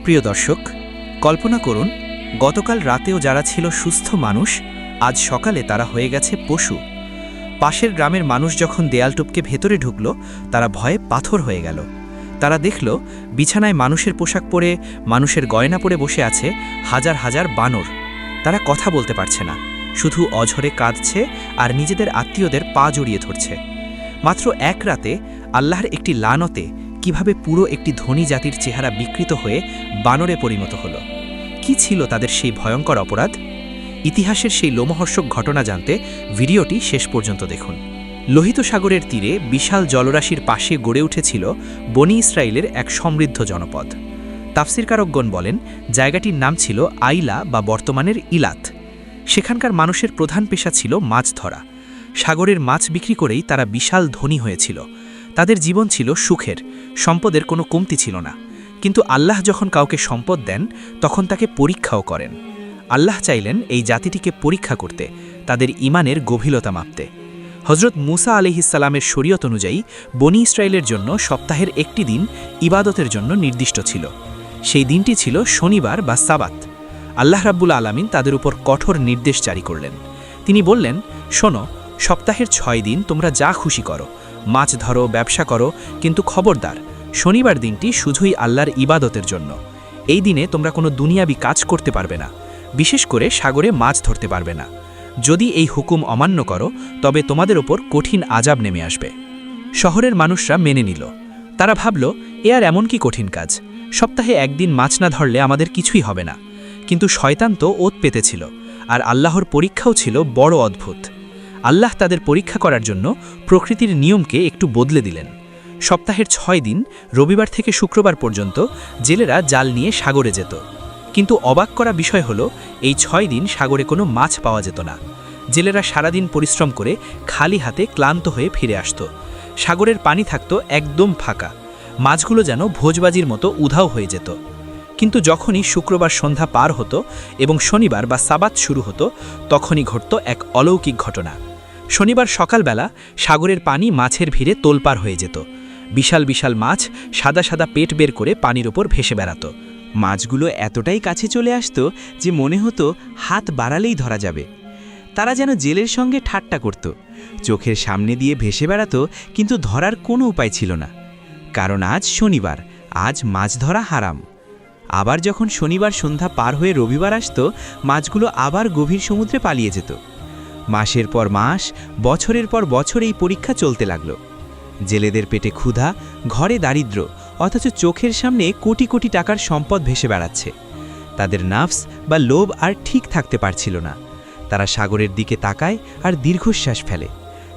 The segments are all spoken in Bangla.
প্রিয় দর্শক, কল্পনা করুন গতকাল রাতেও যারা ছিল সুস্থ মানুষ, আজ সকালে তারা হয়ে গেছে পশু। পাশের গ্রামের মানুষ যখন দেয়াল টপকে ভেতরে ঢুকল, তারা ভয়ে পাথর হয়ে গেল। তারা দেখল বিছানায় মানুষের পোশাক পরে, মানুষের গয়না পরে বসে আছে হাজার হাজার বানর। তারা কথা বলতে পারছে না, শুধু অঝরে কাঁদছে আর নিজেদের আত্মীয়দের পা জড়িয়ে ধরছে। মাত্র এক রাতে আল্লাহর একটি লানতে কিভাবে পুরো একটি ধনী জাতির চেহারা বিকৃত হয়ে বানরে পরিণত হলো। কি ছিল তাদের সেই ভয়ঙ্কর অপরাধ? ইতিহাসের সেই লোমহর্ষক ঘটনা জানতে ভিডিওটি শেষ পর্যন্ত দেখুন। লোহিত সাগরের তীরে বিশাল জলরাশির পাশে গড়ে উঠেছিল বনি ইসরায়েলের এক সমৃদ্ধ জনপদ। তাফসিরকারকগণ বলেন, জায়গাটির নাম ছিল আইলা বা বর্তমানের ইলাত। সেখানকার মানুষের প্রধান পেশা ছিল মাছ ধরা। সাগরের মাছ বিক্রি করেই তারা বিশাল ধনী হয়েছিল। তাদের জীবন ছিল সুখের, সম্পদের কোনো কমতি ছিল না। কিন্তু আল্লাহ যখন কাউকে সম্পদ দেন, তখন তাকে পরীক্ষাও করেন। আল্লাহ চাইলেন এই জাতিটিকে পরীক্ষা করতে, তাদের ঈমানের গভীরতা মাপতে। হজরত মুসা আলাইহিসসালামের শরীয়ত অনুযায়ী বনি ইসরায়েলের জন্য সপ্তাহের একটি দিন ইবাদতের জন্য নির্দিষ্ট ছিল। সেই দিনটি ছিল শনিবার বা সাবাত। আল্লাহ রাব্বুল আলামিন তাদের উপর কঠোর নির্দেশ জারি করলেন। তিনি বললেন, শোনো, সপ্তাহের 6 দিন তোমরা যা খুশি করো, মাছ ধরো, ব্যবসা করো, কিন্তু খবরদার, শনিবার দিনটি শুধুই আল্লাহর ইবাদতের জন্য। এই দিনে তোমরা কোনো দুনিয়াবি কাজ করতে পারবে না, বিশেষ করে সাগরে মাছ ধরতে পারবে না। যদি এই হুকুম অমান্য করো, তবে তোমাদের ওপর কঠিন আযাব নেমে আসবে। শহরের মানুষরা মেনে নিল। তারা ভাবল, এ আর এমন কি কঠিন কাজ, সপ্তাহে একদিন মাছ না ধরলে আমাদের কিছুই হবে না। কিন্তু শয়তান তো ওত পেতেছিল, আর আল্লাহর পরীক্ষাও ছিল বড় অদ্ভুত। আল্লাহ তাদের পরীক্ষা করার জন্য প্রকৃতির নিয়মকে একটু বদলে দিলেন। সপ্তাহের 6 দিন, রবিবার থেকে শুক্রবার পর্যন্ত, জেলেরা জাল নিয়ে সাগরে যেত। কিন্তু অবাক করা বিষয় হলো, এই 6 দিন সাগরে কোনো মাছ পাওয়া যেত না। জেলেরা সারাদিন পরিশ্রম করে খালি হাতে ক্লান্ত হয়ে ফিরে আসত। সাগরের পানি থাকত একদম ফাঁকা, মাছগুলো যেন ভোজবাজির মতো উধাও হয়ে যেত। কিন্তু যখনই শুক্রবার সন্ধ্যা পার হতো এবং শনিবার বা সাবাত শুরু হতো, তখনই ঘটত এক অলৌকিক ঘটনা। শনিবার সকালবেলা সাগরের পানি মাছের ভিড়ে তোলপাড় হয়ে যেত। বিশাল বিশাল মাছ সাদা সাদা পেট বের করে পানির ওপর ভেসে বেড়াত। মাছগুলো এতটাই কাছে চলে আসতো যে মনে হতো হাত বাড়ালেই ধরা যাবে। তারা যেন জেলের সঙ্গে ঠাট্টা করত, চোখের সামনে দিয়ে ভেসে বেড়াতো, কিন্তু ধরার কোনো উপায় ছিল না। কারণ আজ শনিবার, আজ মাছ ধরা হারাম। আবার যখন শনিবার সন্ধ্যা পার হয়ে রবিবার আসত, মাছগুলো আবার গভীর সমুদ্রে পালিয়ে যেত। মাসের পর মাস, বছরের পর বছর এই পরীক্ষা চলতে লাগল। জেলেদের পেটে ক্ষুধা, ঘরে দারিদ্র্য, অথচ চোখের সামনে কোটি কোটি টাকার সম্পদ ভেসে বেড়াচ্ছে। তাদের নাফস বা লোভ আর ঠিক থাকতে পারছিল না। তারা সাগরের দিকে তাকায় আর দীর্ঘশ্বাস ফেলে।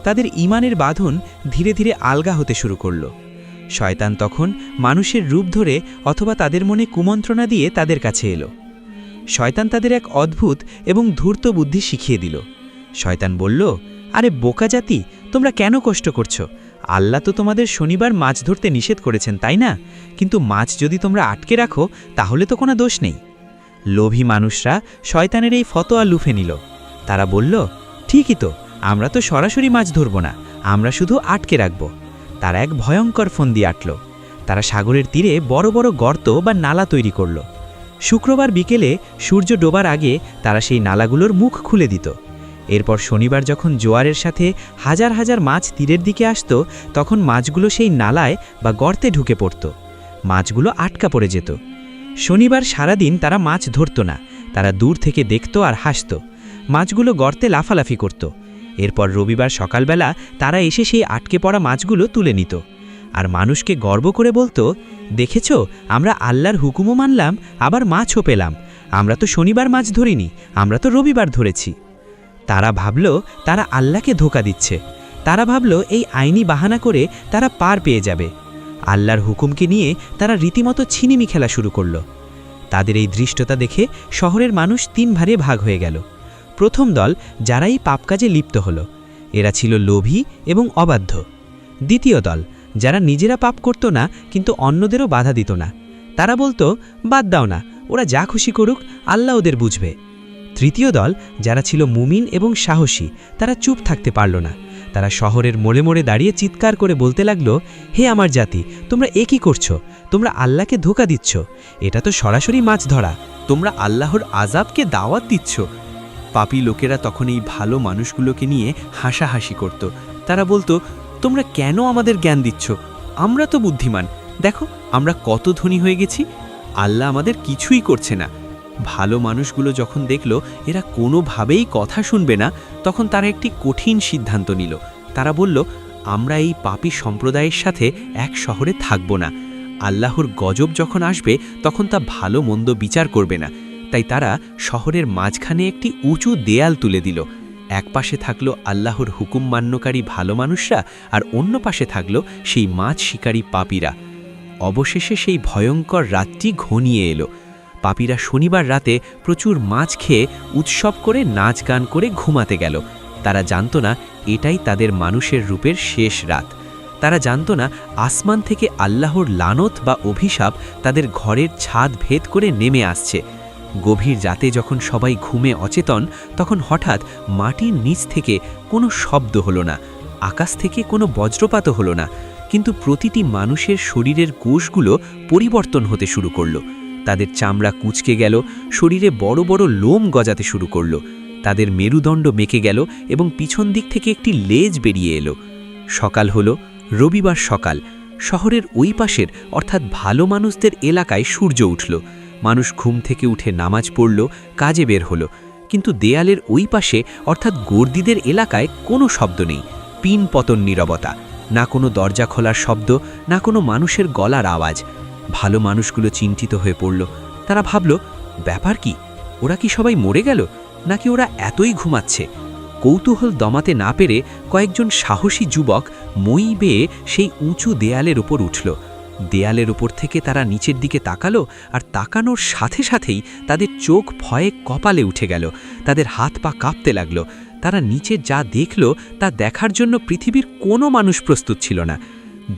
তাদের ঈমানের বাঁধন ধীরে ধীরে আলগা হতে শুরু করল। শয়তান তখন মানুষের রূপ ধরে অথবা তাদের মনে কুমন্ত্রণা দিয়ে তাদের কাছে এলো। শয়তান তাদের এক অদ্ভুত এবং ধূর্ত বুদ্ধি শিখিয়ে দিল। শয়তান বলল, আরে বোকা জাতি, তোমরা কেন কষ্ট করছো? আল্লাহ তো তোমাদের শনিবার মাছ ধরতে নিষেধ করেছেন, তাই না? কিন্তু মাছ যদি তোমরা আটকে রাখো, তাহলে তো কোনো দোষ নেই। লোভী মানুষরা শয়তানের এই ফতোয়া লুফে নিল। তারা বলল, ঠিকই তো, আমরা তো সরাসরি মাছ ধরব না, আমরা শুধু আটকে রাখব। তারা এক ভয়ঙ্কর ফন্দি আটল। তারা সাগরের তীরে বড় বড় গর্ত বা নালা তৈরি করল। শুক্রবার বিকেলে সূর্য ডোবার আগে তারা সেই নালাগুলোর মুখ খুলে দিত। এরপর শনিবার যখন জোয়ারের সাথে হাজার হাজার মাছ তীরের দিকে আসত, তখন মাছগুলো সেই নালায় বা গর্তে ঢুকে পড়ত। মাছগুলো আটকা পড়ে যেত। শনিবার সারাদিন তারা মাছ ধরত না, তারা দূর থেকে দেখত আর হাসত। মাছগুলো গর্তে লাফালাফি করত। এরপর রবিবার সকালবেলা তারা এসে সেই আটকে পড়া মাছগুলো তুলে নিত আর মানুষকে গর্ব করে বলতো, দেখেছ, আমরা আল্লাহর হুকুমও মানলাম, আবার মাছও পেলাম। আমরা তো শনিবার মাছ ধরিনি, আমরা তো রবিবার ধরেছি। তারা ভাবল তারা আল্লাহকে ধোঁকা দিচ্ছে। তারা ভাবল এই আইনি বাহানা করে তারা পার পেয়ে যাবে। আল্লাহর হুকুমকে নিয়ে তারা রীতিমতো ছিনিমি খেলা শুরু করল। তাদের এই ধৃষ্টতা দেখে শহরের মানুষ 3 ভাগে ভাগ হয়ে গেল। প্রথম দল, যারা এই পাপ কাজে লিপ্ত হলো, এরা ছিল লোভী এবং অবাধ্য। দ্বিতীয় দল, যারা নিজেরা পাপ করত না কিন্তু অন্যদেরও বাধা দিত না। তারা বলতো, বাদ দাও না, ওরা যা খুশি করুক, আল্লাহ ওদের বুঝবে। তৃতীয় দল, যারা ছিল মুমিন এবং সাহসী, তারা চুপ থাকতে পারল না। তারা শহরের মোড়ে মোড়ে দাঁড়িয়ে চিৎকার করে বলতে লাগলো, হে আমার জাতি, তোমরা এ কি করছো? তোমরা আল্লাহকে ধোঁকা দিচ্ছ। এটা তো সরাসরি মাছ ধরা। তোমরা আল্লাহর আযাবকে দাওয়াত দিচ্ছ। পাপী লোকেরা তখন এই ভালো মানুষগুলোকে নিয়ে হাসাহাসি করত। তারা বলতো, তোমরা কেন আমাদের জ্ঞান দিচ্ছ? আমরা তো বুদ্ধিমান, দেখো আমরা কত ধনী হয়ে গেছি, আল্লাহ আমাদের কিছুই করছে না। ভালো মানুষগুলো যখন দেখল এরা কোনোভাবেই কথা শুনবে না, তখন তারা একটি কঠিন সিদ্ধান্ত নিল। তারা বলল, আমরা এই পাপী সম্প্রদায়ের সাথে এক শহরে থাকব না। আল্লাহর গজব যখন আসবে তখন তা ভালো মন্দ বিচার করবে না। তাই তারা শহরের মাঝখানে একটি উঁচু দেয়াল তুলে দিল। এক পাশে থাকলো আল্লাহর হুকুম মান্যকারী ভালো মানুষরা, আর অন্য পাশে থাকলো সেই মাছ শিকারী পাপীরা। অবশেষে সেই ভয়ঙ্কর রাতটি ঘনিয়ে এলো। পাপীরা শনিবার রাতে প্রচুর মাছ খেয়ে উৎসব করে নাচ গান করে ঘুমাতে গেল। তারা জানত না এটাই তাদের মানুষের রূপের শেষ রাত। তারা জানত না আসমান থেকে আল্লাহর লানত বা অভিশাপ তাদের ঘরের ছাদ ভেদ করে নেমে আসছে। গভীর রাতে যখন সবাই ঘুমে অচেতন, তখন হঠাৎ মাটির নিচ থেকে কোনো শব্দ হলো না, আকাশ থেকে কোনো বজ্রপাতও হলো না, কিন্তু প্রতিটি মানুষের শরীরের কোষগুলো পরিবর্তন হতে শুরু করলো। তাদের চামড়া কুঁচকে গেল, শরীরে বড় বড় লোম গজাতে শুরু করলো, তাদের মেরুদণ্ড মেকে গেল এবং পিছন দিক থেকে একটি লেজ বেরিয়ে এলো। সকাল হলো, রবিবার সকাল। শহরের ওই পাশের অর্থাৎ ভালো মানুষদের এলাকায় সূর্য উঠল। মানুষ ঘুম থেকে উঠে নামাজ পড়ল, কাজে বের হলো। কিন্তু দেয়ালের ওই পাশে অর্থাৎ গর্দিদের এলাকায় কোনো শব্দ নেই, পিন পতন নীরবতা, না কোনো দরজা খোলার শব্দ, না কোনো মানুষের গলার আওয়াজ। ভালো মানুষগুলো চিন্তিত হয়ে পড়ল। তারা ভাবল, ব্যাপার কি? ওরা কি সবাই মরে গেল, নাকি ওরা এতই ঘুমাচ্ছে? কৌতূহল দমাতে না পেরে কয়েকজন সাহসী যুবক মই বেয়ে সেই উঁচু দেয়ালের ওপর উঠল। দেয়ালের ওপর থেকে তারা নিচের দিকে তাকালো, আর তাকানোর সাথে সাথেই তাদের চোখ ভয়ে কপালে উঠে গেল। তাদের হাত পা কাঁপতে লাগলো। তারা নিচে যা দেখল তা দেখার জন্য পৃথিবীর কোনো মানুষ প্রস্তুত ছিল না।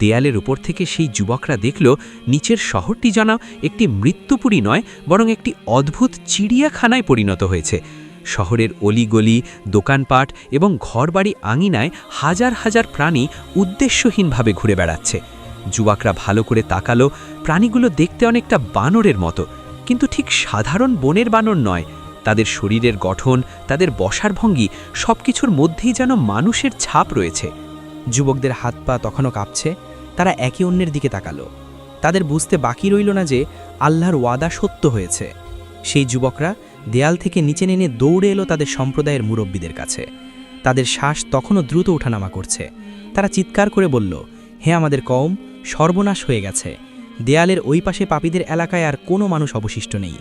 দেয়ালের উপর থেকে সেই যুবকরা দেখল নিচের শহরটি যেন একটি মৃত্যুপুরী নয়, বরং একটি অদ্ভুত চিড়িয়াখানায় পরিণত হয়েছে। শহরের অলিগলি, দোকানপাট এবং ঘরবাড়ি আঙিনায় হাজার হাজার প্রাণী উদ্দেশ্যহীনভাবে ঘুরে বেড়াচ্ছে। যুবকরা ভালো করে তাকালো। প্রাণীগুলো দেখতে অনেকটা বানরের মতো, কিন্তু ঠিক সাধারণ বনের বানর নয়। তাদের শরীরের গঠন, তাদের বসার ভঙ্গি, সবকিছুর মধ্যেই যেন মানুষের ছাপ রয়েছে। যুবকদের হাত পা তখনও কাঁপছে। তারা একে অন্যের দিকে তাকালো। তাদের বুঝতে বাকি রইল না যে আল্লাহর ওয়াদা সত্য হয়েছে। সেই যুবকরা দেয়াল থেকে নিচে নেমে দৌড়ে এলো তাদের সম্প্রদায়ের মুরব্বীদের কাছে। তাদের শ্বাস তখনও দ্রুত ওঠানামা করছে। তারা চিৎকার করে বলল, হে আমাদের কওম, সর্বনাশ হয়ে গেছে। দেয়ালের ওই পাশে পাপীদের এলাকায় আর কোনো মানুষ অবশিষ্ট নেই।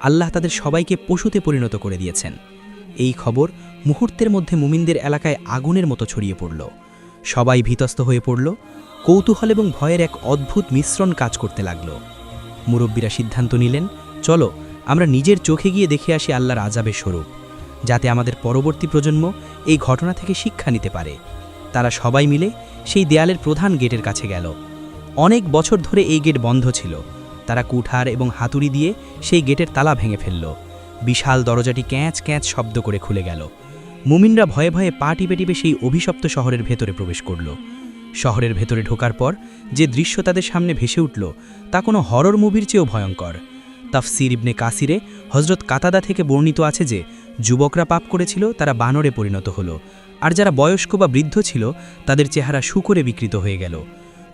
আল্লাহ তাদের সবাইকে পশুতে পরিণত করে দিয়েছেন। এই খবর মুহূর্তের মধ্যে মুমিনদের এলাকায় আগুনের মতো ছড়িয়ে পড়ল। সবাই ভীতস্ত হয়ে পড়ল। কৌতূহল এবং ভয়ের এক অদ্ভুত মিশ্রণ কাজ করতে লাগল। মুরব্বীরা সিদ্ধান্ত নিলেন, চলো আমরা নিজের চোখে গিয়ে দেখে আসি আল্লাহর আযাবের স্বরূপ, যাতে আমাদের পরবর্তী প্রজন্ম এই ঘটনা থেকে শিক্ষা নিতে পারে। তারা সবাই মিলে সেই দেয়ালের প্রধান গেটের কাছে গেল। অনেক বছর ধরে এই গেট বন্ধ ছিল। তারা কুঠার এবং হাতুড়ি দিয়ে সেই গেটের তালা ভেঙে ফেলল। বিশাল দরজাটি ক্যাঁচ ক্যাঁচ শব্দ করে খুলে গেল। মুমিনরা ভয়ে ভয়ে পা টিপে টিপে সেই অভিশপ্ত শহরের ভেতরে প্রবেশ করল। শহরের ভেতরে ঢোকার পর যে দৃশ্য তাদের সামনে ভেসে উঠল তা কোনো হরর মুভির চেয়েও ভয়ঙ্কর। তাফসির ইবনে কাসিরে হযরত কাতাদা থেকে বর্ণিত আছে যে যুবকরা পাপ করেছিল, তারা বানরে পরিণত হলো, আর যারা বয়স্ক বা বৃদ্ধ ছিল তাদের চেহারা শূকরে বিকৃত হয়ে গেল।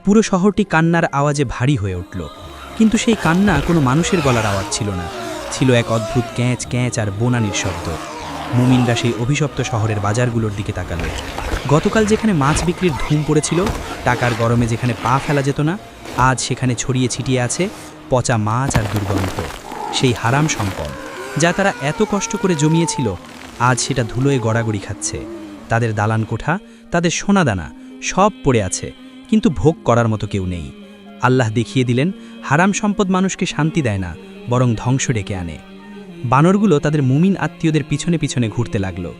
পুরো শহরটি কান্নার আওয়াজে ভারী হয়ে উঠল, কিন্তু সেই কান্না কোনো মানুষের গলার আওয়াজ ছিল না, ছিল এক অদ্ভুত ক্যাঁচ ক্যাঁচ আর বোনানির শব্দ। মুমিনরা সেই অভিশপ্ত শহরের বাজারগুলোর দিকে তাকালো। গতকাল যেখানে মাছ বিক্রির ধুম পড়েছিল, টাকার গরমে যেখানে পা ফেলা যেত না, আজ সেখানে ছড়িয়ে ছিটিয়ে আছে পচা মাছ আর দুর্গন্ধ। সেই হারাম সম্পদ যা তারা এত কষ্ট করে জমিয়েছিল, আজ সেটা ধুলোয় গড়াগড়ি খাচ্ছে। তাদের দালান কোঠা, তাদের সোনাদানা সব পড়ে আছে, কিন্তু ভোগ করার মতো কেউ নেই। আল্লাহ দেখিয়ে দিলেন, হারাম সম্পদ মানুষকে শান্তি দেয় না, বরং ধ্বংস ডেকে আনে। বানরগুলো তাদের মুমিন আত্মীয়দের পিছনে পিছনে ঘুরতে লাগলো।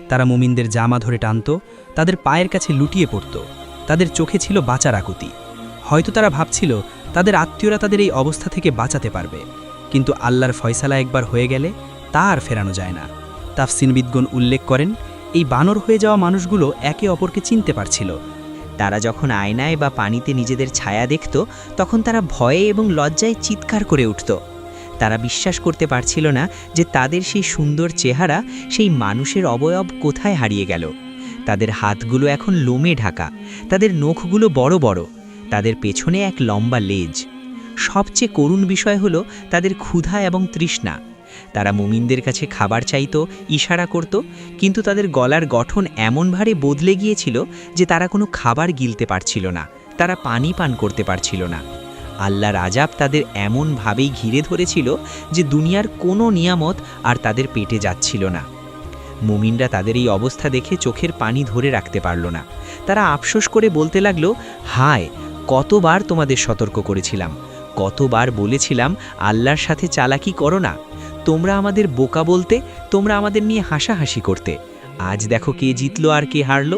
তারা মুমিনদের জামা ধরে টানত, তাদের পায়ের কাছে লুটিয়ে পড়ত। তাদের চোখে ছিল বাঁচার আকুতি। হয়তো তারা ভাবছিল তাদের আত্মীয়রা তাদের এই অবস্থা থেকে বাঁচাতে পারবে, কিন্তু আল্লাহর ফয়সালা একবার হয়ে গেলে তা আর ফেরানো যায় না। তাফসিরবিদগণ উল্লেখ করেন, এই বানর হয়ে যাওয়া মানুষগুলো একে অপরকে চিনতে পারছিল। তারা যখন আয়নায় বা পানিতে নিজেদের ছায়া দেখত তখন তারা ভয়ে এবং লজ্জায় চিৎকার করে উঠত। তারা বিশ্বাস করতে পারছিল না যে তাদের সেই সুন্দর চেহারা, সেই মানুষের অবয়ব কোথায় হারিয়ে গেল। তাদের হাতগুলো এখন লোমে ঢাকা, তাদের নখগুলো বড় বড়, তাদের পেছনে এক লম্বা লেজ। সবচেয়ে করুণ বিষয় হলো তাদের ক্ষুধা এবং তৃষ্ণা। তারা মুমিনদের কাছে খাবার চাইতো, ইশারা করত, কিন্তু তাদের গলার গঠন এমনভাবে বদলে গিয়েছিল যে তারা কোনো খাবার গিলতে পারছিল না, তারা পানি পান করতে পারছিল না। আল্লাহর আযাব তাদের এমনভাবেই ঘিরে ধরেছিল যে দুনিয়ার কোনো নিয়ামত আর তাদের পেটে যাচ্ছিল না। মুমিনরা তাদের এই অবস্থা দেখে চোখের পানি ধরে রাখতে পারল না। তারা আফসোস করে বলতে লাগলো, হায়, কতবার তোমাদের সতর্ক করেছিলাম, কতবার বলেছিলাম আল্লাহর সাথে চালাকি করো না, তোমরা আমাদের বোকা বলতে, তোমরা আমাদের নিয়ে হাসাহাসি করতে। আজ দেখো কে জিতলো আর কে হারলো।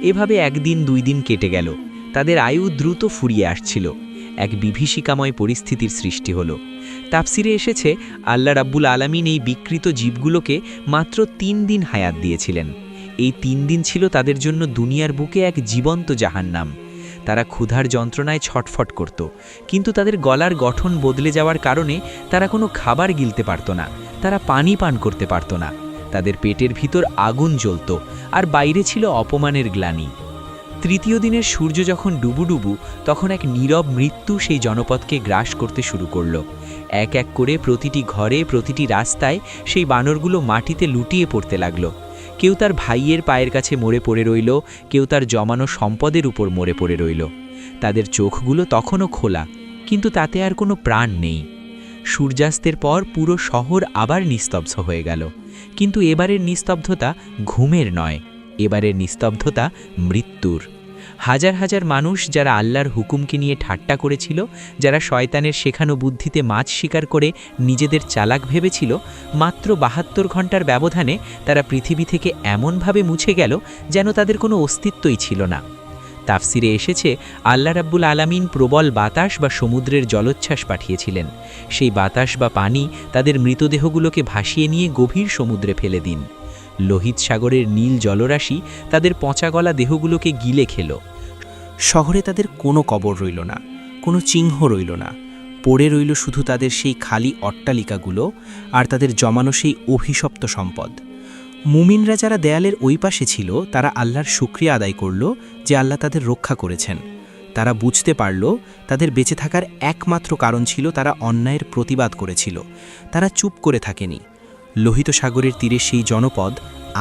এভাবে একদিন 2 দিন কেটে গেল। তাদের আয়ু দ্রুত ফুরিয়ে আসছিল। এক বিভীষিকাময় পরিস্থিতির সৃষ্টি হলো। তাফসিরে এসেছে আল্লাহ রাব্বুল আলামিন এই বিকৃত জীবগুলোকে মাত্র 3 দিন হায়াত দিয়েছিলেন। এই 3 দিন ছিল তাদের জন্য দুনিয়ার বুকে এক জীবন্ত জাহান্নাম। তারা ক্ষুধার যন্ত্রণায় ছটফট করত, কিন্তু তাদের গলার গঠন বদলে যাওয়ার কারণে তারা কোনো খাবার গিলতে পারত না, তারা পানি পান করতে পারত না। তাদের পেটের ভিতর আগুন জ্বলত, আর বাইরে ছিল অপমানের গ্লানি। 3য় দিনের সূর্য যখন ডুবু তখন এক নীরব মৃত্যু সেই জনপদকে গ্রাস করতে শুরু করল। এক এক করে প্রতিটি ঘরে, প্রতিটি রাস্তায় সেই বানরগুলো মাটিতে লুটিয়ে পড়তে লাগলো। কেউ তার ভাইয়ের পায়ের কাছে মরে পড়ে রইল, কেউ তার জমানো সম্পদের উপর মরে পড়ে রইল। তাদের চোখগুলো তখনও খোলা, কিন্তু তাতে আর কোনো প্রাণ নেই। সূর্যাস্তের পর পুরো শহর আবার নিস্তব্ধ হয়ে গেল, কিন্তু এবারের নিস্তব্ধতা ঘুমের নয়, এবারের নিস্তব্ধতা মৃত্যুর। হাজার হাজার মানুষ যারা আল্লাহর হুকুমকে নিয়ে ঠাট্টা করেছিল, যারা শয়তানের শেখানো বুদ্ধিতে মাছ শিকার করে নিজেদের চালাক ভেবেছিল, মাত্র 72 ঘন্টার ব্যবধানে তারা পৃথিবী থেকে এমনভাবে মুছে গেল যেন তাদের কোনো অস্তিত্বই ছিল না। তাফসিরে এসেছে আল্লাহ রাব্বুল আলামিন প্রবল বাতাস বা সমুদ্রের জলোচ্ছ্বাস পাঠিয়েছিলেন। সেই বাতাস বা পানি তাদের মৃতদেহগুলোকে ভাসিয়ে নিয়ে গভীর সমুদ্রে ফেলে দিন। লোহিত সাগরের নীল জলরাশি তাদের পচাগলা দেহগুলোকে গিলে খেল। শহরে তাদের কোনো কবর রইল না, কোনো চিহ্ন রইল না। পড়ে রইল শুধু তাদের সেই খালি অট্টালিকাগুলো আর তাদের জমানো সেই অভিশপ্ত সম্পদ। মুমিনরা যারা দেয়ালের ওই পাশে ছিল তারা আল্লাহর শুকরিয়া আদায় করল যে আল্লাহ তাদের রক্ষা করেছেন। তারা বুঝতে পারল তাদের বেঁচে থাকার একমাত্র কারণ ছিল তারা অন্যায়ের প্রতিবাদ করেছিল, তারা চুপ করে থাকেনি। লোহিত সাগরের তীরে সেই জনপদ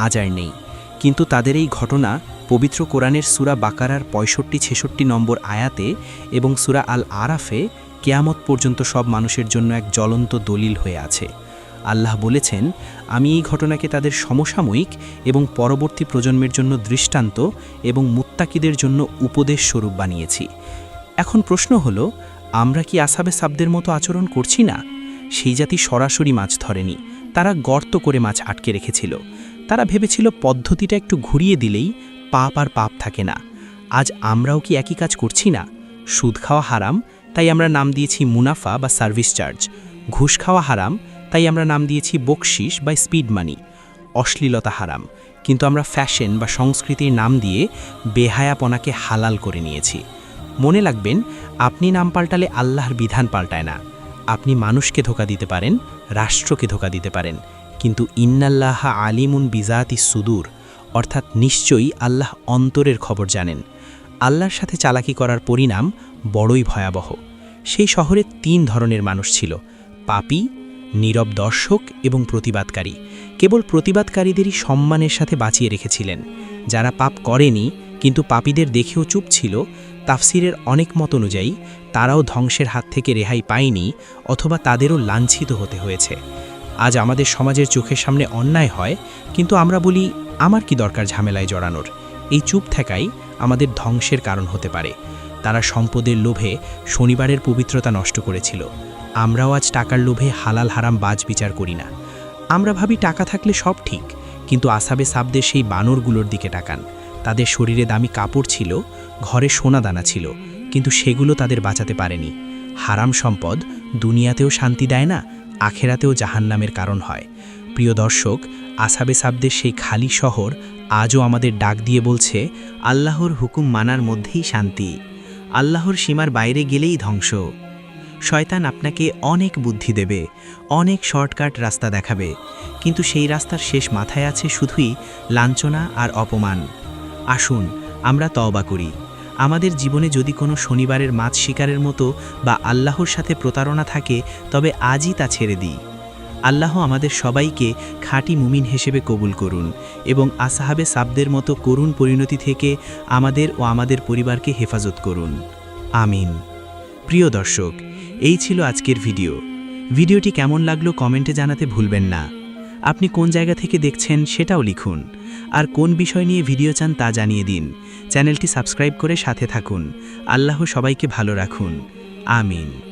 আজ আর নেই, কিন্তু তাদের এই ঘটনা পবিত্র কোরআনের সূরা বাকারার 65-66 নম্বর আয়াতে এবং সূরা আল আরাফে কিয়ামত পর্যন্ত সব মানুষের জন্য এক জ্বলন্ত দলিল হয়ে আছে। আল্লাহ বলেছেন, আমি এই ঘটনাকে তাদের সমসাময়িক এবং পরবর্তী প্রজন্মের জন্য দৃষ্টান্ত এবং মুত্তাকিদের জন্য উপদেশ স্বরূপ বানিয়েছি। এখন প্রশ্ন হলো, আমরা কি আসহাবে সাবদের মতো আচরণ করছি না? সেই জাতি সরাসরি মাছ ধরেনি, তারা গর্ত করে মাছ আটকে রেখেছিল। তারা ভেবেছিল পদ্ধতিটা একটু ঘুরিয়ে দিলেই পাপ আর পাপ থাকে না। আজ আমরাও কি একই কাজ করছি না? সুদ খাওয়া হারাম, তাই আমরা নাম দিয়েছি মুনাফা বা সার্ভিস চার্জ। ঘুষ খাওয়া হারাম, তাই আমরা নাম দিয়েছি বকশিস বা স্পিড মানি। অশ্লীলতা হারাম, কিন্তু আমরা ফ্যাশন বা সংস্কৃতির নাম দিয়ে বেহায়াপনাকে হালাল করে নিয়েছি। মনে রাখবেন, আপনি নাম পাল্টালে আল্লাহর বিধান পাল্টায় না। আপনি মানুষকে ধোঁকা দিতে পারেন, রাষ্ট্রকে ধোঁকা দিতে পারেন, কিন্তু ইন্নাল্লাহা আলিমুন বিজাতি সুদূর, অর্থাৎ নিশ্চয়ই আল্লাহ অন্তরের খবর জানেন। আল্লাহর সাথে চালাকি করার পরিণাম বড়ই ভয়াবহ। সেই শহরে 3 ধরনের মানুষ ছিল: পাপী, নীরব দর্শক এবং প্রতিবাদকারী। কেবল প্রতিবাদকারীদেরই সম্মানের সাথে বাঁচিয়ে রেখেছিলেন। যারা পাপ করেনি কিন্তু পাপীদের দেখেও চুপ ছিল, তাফসিরের অনেক মত অনুযায়ী তারাও ধ্বংসের হাত থেকে রেহাই পায়নি, অথবা তাদেরও লাঞ্ছিত হতে হয়েছে। আজ আমাদের সমাজের চোখের সামনে অন্যায় হয়, কিন্তু আমরা বলি, আমার কি দরকার ঝামেলায় জড়ানোর? এই চুপ থাকাই আমাদের ধ্বংসের কারণ হতে পারে। তারা সম্পদের লোভে শনিবারের পবিত্রতা নষ্ট করেছিল। আমরাও আজ টাকার লোভে হালাল হারাম বাজ বিচার করি না। আমরা ভাবি টাকা থাকলে সব ঠিক, কিন্তু আসহাবে সাবদের সেই বানরগুলোর দিকে তাকান। তাদের শরীরে দামি কাপড় ছিল, ঘরে সোনা দানা ছিল, কিন্তু সেগুলো তাদের বাঁচাতে পারেনি। হারাম সম্পদ দুনিয়াতেও শান্তি দেয় না, আখেরাতেও জাহান্নামের কারণ হয়। প্রিয় দর্শক, আসহাবে সাবদের সেই খালি শহর আজও আমাদের ডাক দিয়ে বলছে, আল্লাহর হুকুম মানার মধ্যেই শান্তি, আল্লাহর সীমার বাইরে গেলেই ধ্বংস। শয়তান আপনাকে অনেক বুদ্ধি দেবে, অনেক শর্টকাট রাস্তা দেখাবে, কিন্তু সেই রাস্তার শেষ মাথায় আছে শুধুই লাঞ্ছনা আর অপমান। আসুন আমরা তওবা করি। আমাদের জীবনে যদি কোনো শনিবারের মাছ শিকারের মতো বা আল্লাহর সাথে প্রতারণা থাকে, তবে আজই তা ছেড়ে দিই। আল্লাহ আমাদের সবাইকে খাঁটি মুমিন হিসেবে কবুল করুন এবং আসহাবে সাবদের মতো করুণ পরিণতি থেকে আমাদের ও আমাদের পরিবারকে হেফাজত করুন। আমিন। প্রিয় দর্শক, এই ছিল আজকের ভিডিওটি কেমন লাগলো কমেন্টে জানাতে ভুলবেন না। আপনি কোন জায়গা থেকে দেখছেন সেটাও লিখুন, আর কোন বিষয় নিয়ে ভিডিও চান তা জানিয়ে দিন। চ্যানেলটি সাবস্ক্রাইব করে সাথে থাকুন। আল্লাহ সবাইকে ভালো রাখুন। আমিন।